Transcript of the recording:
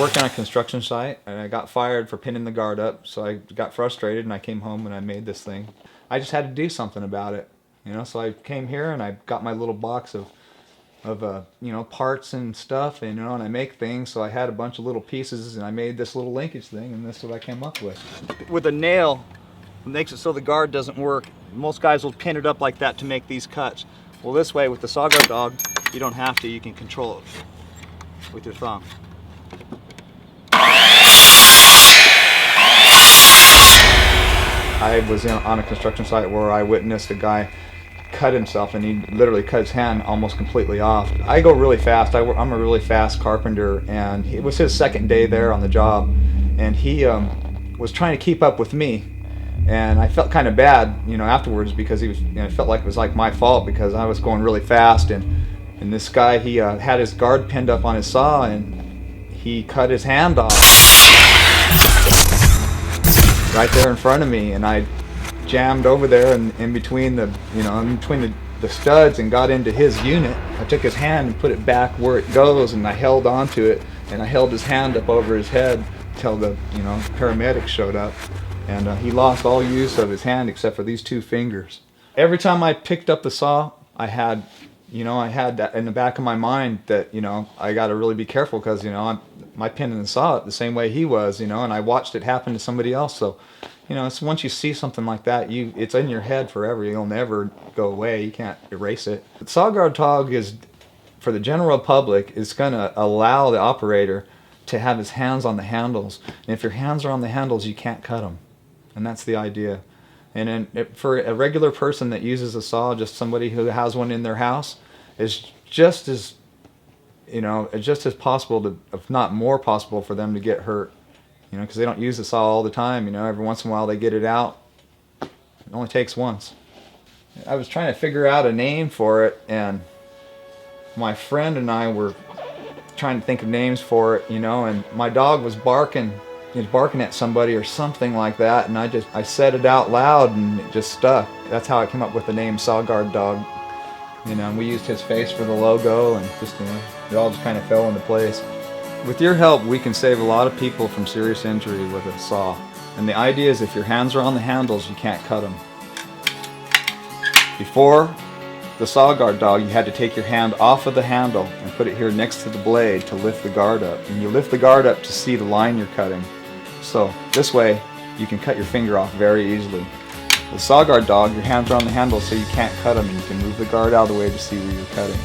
worked on a construction site and I got fired for pinning the guard up, so I got frustrated and I came home and I made this thing. I just had to do something about it, you know, so I came here and I got my little box of you know, parts and stuff, and you know, and I make things, so I had a bunch of little pieces and I made this little linkage thing, and this is what I came up with. With a nail, it makes it so the guard doesn't work. Most guys will pin it up like that to make these cuts. Well, this way with the Saw Guard Dog, you don't have to, you can control it with your thumb. I was on a construction site where I witnessed a guy cut himself, and he literally cut his hand almost completely off. I go really fast. I'm a really fast carpenter, and it was his second day there on the job, and he was trying to keep up with me, and I felt kind of bad, you know, afterwards, because he was, you know, it felt like it was like my fault because I was going really fast, and this guy, he had his guard pinned up on his saw, and he cut his hand off right there in front of me, and I jammed over there and in between the, you know, in between the studs and got into his unit. I took his hand and put it back where it goes, and I held onto it, and I held his hand up over his head till the, you know, paramedics showed up, and he lost all use of his hand except for these two fingers. Every time I picked up the saw, I had that in the back of my mind that, you know, I got to really be careful because, you know, my pinning the saw it the same way he was, you know, and I watched it happen to somebody else. So, you know, it's, once you see something like that, it's in your head forever. You'll never go away. You can't erase it. The Saw Guard Dog is, for the general public, is going to allow the operator to have his hands on the handles. And if your hands are on the handles, you can't cut them. And that's the idea. And for a regular person that uses a saw, just somebody who has one in their house, is just as, you know, just as possible to, if not more possible, for them to get hurt. You know, because they don't use the saw all the time. You know, every once in a while they get it out. It only takes once. I was trying to figure out a name for it, and my friend and I were trying to think of names for it, you know, and my dog was barking. He was barking at somebody or something like that, and I said it out loud, and it just stuck. That's how I came up with the name Saw Guard Dog. You know, and we used his face for the logo, and just, you know, it all just kind of fell into place. With your help, we can save a lot of people from serious injury with a saw. And the idea is if your hands are on the handles, you can't cut them. Before the Saw Guard Dog, you had to take your hand off of the handle and put it here next to the blade to lift the guard up. And you lift the guard up to see the line you're cutting. So this way, you can cut your finger off very easily. With the Saw Guard Dog, your hands are on the handle so you can't cut them, and you can move the guard out of the way to see where you're cutting.